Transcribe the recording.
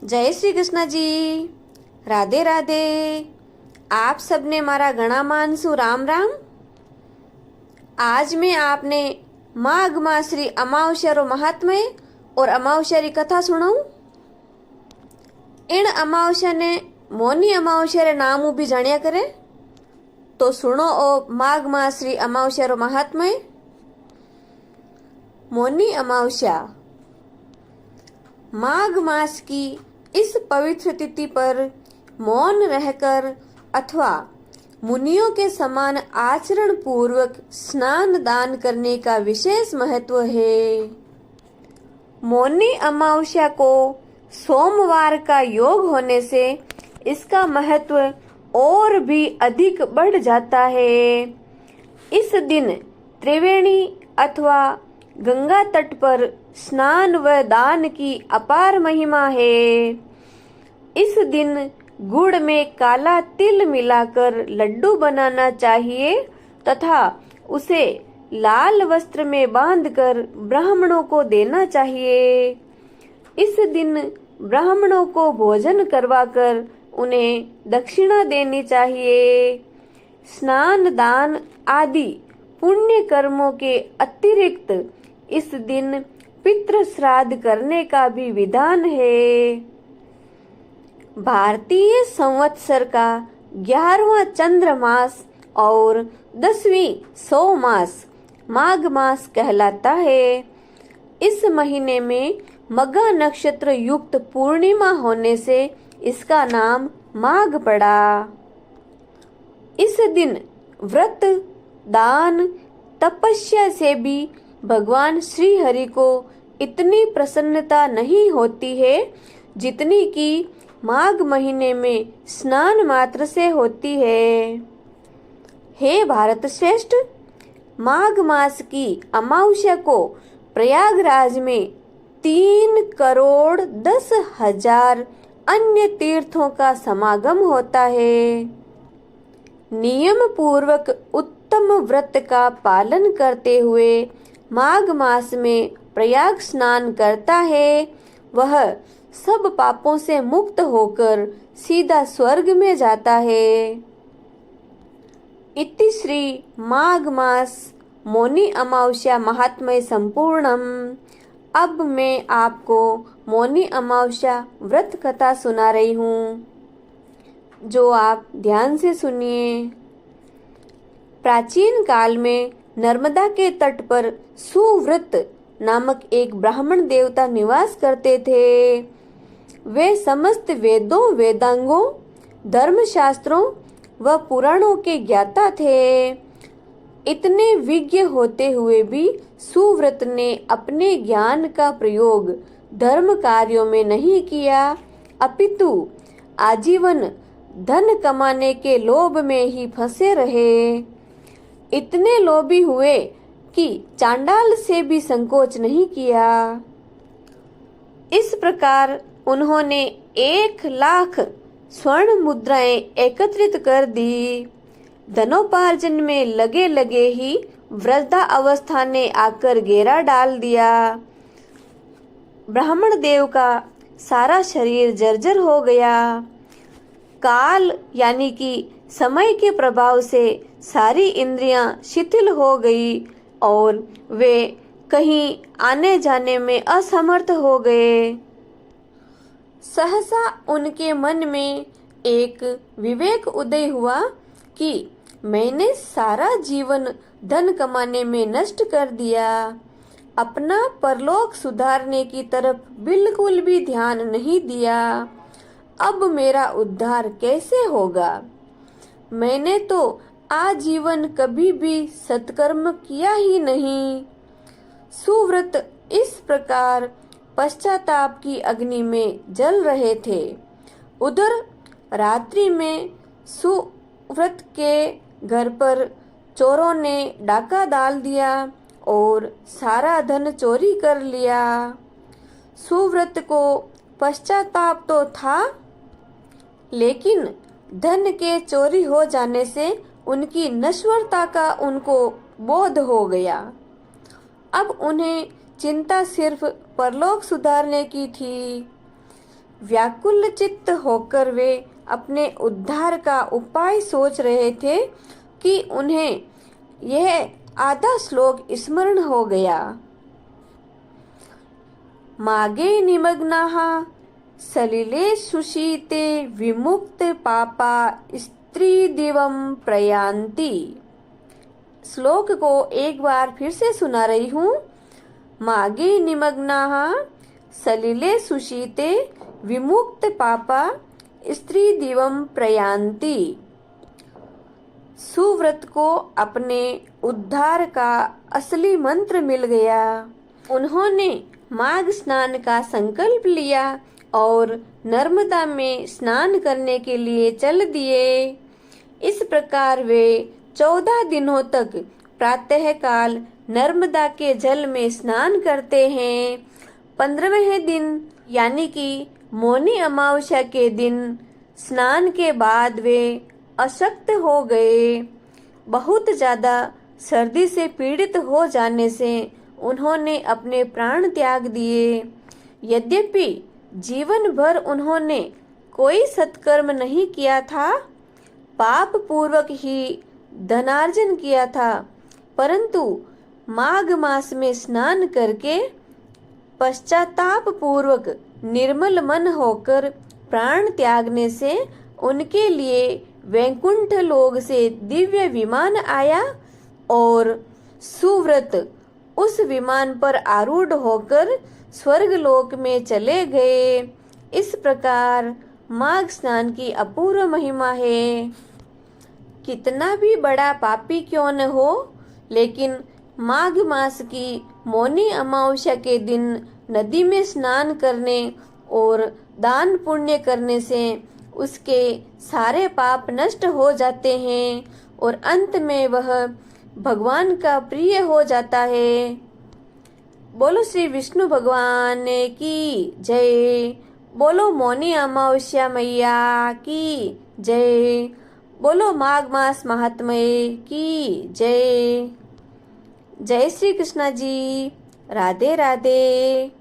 जय श्री कृष्ण जी। राधे राधे। आप सबने मारा घणा मानसु राम राम। आज मैं आपने माघ मास री अमावस्या रो महात्म्य और अमावस्या री कथा सुनाऊं। इन अमावस्या ने मौनी अमावस्या रे नाम भी जानिया करे। तो सुनो ओ माघ मास री अमावस्या रो महात्म्य। मौनी अमावस्या। माघ मास की इस पवित्र तिथि पर मौन रहकर अथवा मुनियों के समान आचरण पूर्वक स्नान दान करने का विशेष महत्व है। मौनी अमावस्या को सोमवार का योग होने से इसका महत्व और भी अधिक बढ़ जाता है। इस दिन त्रिवेणी अथवा गंगा तट पर स्नान व दान की अपार महिमा है। इस दिन गुड़ में काला तिल मिलाकर लड्डू बनाना चाहिए तथा उसे लाल वस्त्र में बांधकर ब्राह्मणों को देना चाहिए। इस दिन ब्राह्मणों को भोजन करवाकर उन्हें दक्षिणा देनी चाहिए। स्नान दान आदि पुण्य कर्मों के अतिरिक्त इस दिन पितृ श्राद्ध करने का भी विधान है। भारतीय संवत्सर का 11वां चंद्र मास और 10वीं सौ मास माघ मास कहलाता है। इस महीने में मघा नक्षत्र युक्त पूर्णिमा होने से इसका नाम माघ पड़ा। इस दिन व्रत दान तपस्या से भी भगवान श्री हरि को इतनी प्रसन्नता नहीं होती है जितनी कि माघ महीने में स्नान मात्र से होती है। हे भारत श्रेष्ठ, माघ मास की अमावस्या को प्रयागराज में 3,10,00,000 अन्य तीर्थों का समागम होता है। नियम पूर्वक उत्तम व्रत का पालन करते हुए माघ मास में प्रयाग स्नान करता है, वह सब पापों से मुक्त होकर सीधा स्वर्ग में जाता है। इति श्री माघ मास मौनी अमावस्या महात्म्य संपूर्णम। अब मैं आपको मौनी अमावस्या व्रत कथा सुना रही हूँ, जो आप ध्यान से सुनिए। प्राचीन काल में नर्मदा के तट पर सुव्रत नामक एक ब्राह्मण देवता निवास करते थे। वे समस्त वेदों वेदांगों धर्मशास्त्रों व पुराणों के ज्ञाता थे। इतने विज्ञ होते हुए भी सुव्रत ने अपने ज्ञान का प्रयोग धर्म कार्यों में नहीं किया, अपितु आजीवन धन कमाने के लोभ में ही फंसे रहे। इतने लोभी हुए कि चांडाल से भी संकोच नहीं किया। इस प्रकार उन्होंने 1,00,000 स्वर्ण मुद्राएं एकत्रित कर दी। धनोपार्जन में लगे लगे ही वृद्धा अवस्था ने आकर घेरा डाल दिया। ब्राह्मण देव का सारा शरीर जर्जर हो गया। काल यानी कि समय के प्रभाव से सारी इंद्रियां शिथिल हो गई और वे कहीं आने जाने में असमर्थ हो गए। सहसा उनके मन में एक विवेक उदय हुआ कि मैंने सारा जीवन धन कमाने में नष्ट कर दिया, अपना परलोक सुधारने की तरफ बिल्कुल भी ध्यान नहीं दिया। अब मेरा उद्धार कैसे होगा? मैंने तो आजीवन कभी भी सत्कर्म किया ही नहीं। सुव्रत इस प्रकार पश्चाताप की अग्नि में जल रहे थे। उधर रात्रि में सुव्रत के घर पर चोरों ने डाका डाल दिया और सारा धन चोरी कर लिया। सुव्रत को पश्चाताप तो था, लेकिन धन के चोरी हो जाने से उनकी नश्वरता का उनको बोध हो गया। अब उन्हें चिंता सिर्फ परलोक सुधारने की थी। व्याकुल चित्त होकर वे अपने उद्धार का उपाय सोच रहे थे कि उन्हें यह आधा श्लोक स्मरण हो गया। मागे निमग्नाः सलिले सुशीते विमुक्त पापा स्त्री दिवम प्रयान्ति। श्लोक को एक बार फिर से सुना रही हूँ। मागे निमग्नाः सलिले सुशीते विमुक्त पापा स्त्री दिवम प्रयान्ति। सुव्रत को अपने उद्धार का असली मंत्र मिल गया। उन्होंने माघ स्नान का संकल्प लिया और नर्मदा में स्नान करने के लिए चल दिए। इस प्रकार वे 14 दिनों तक प्रातःकाल नर्मदा के जल में स्नान करते हैं। 15वें दिन यानी कि मौनी अमावस्या के दिन स्नान के बाद वे अशक्त हो गए। बहुत ज्यादा सर्दी से पीड़ित हो जाने से उन्होंने अपने प्राण त्याग दिए। यद्यपि जीवन भर उन्होंने कोई सत्कर्म नहीं किया था, पाप पूर्वक ही धनार्जन किया था, परंतु माघ मास में स्नान करके पश्चाताप पूर्वक निर्मल मन होकर प्राण त्यागने से उनके लिए वैकुंठ लोक से दिव्य विमान आया और सुव्रत उस विमान पर आरूढ़ होकर स्वर्ग लोक में चले गए। इस प्रकार माघ स्नान की अपूर्व महिमा है। कितना भी बड़ा पापी क्यों न हो, लेकिन माघ मास की मौनी अमावस्या के दिन नदी में स्नान करने और दान पुण्य करने से उसके सारे पाप नष्ट हो जाते हैं और अंत में वह भगवान का प्रिय हो जाता है। बोलो श्री विष्णु भगवान की जय। बोलो मौनी अमावस्या मैया की जय। बोलो माघ मास महात्म्य की जय। जय श्री कृष्णा जी। राधे राधे।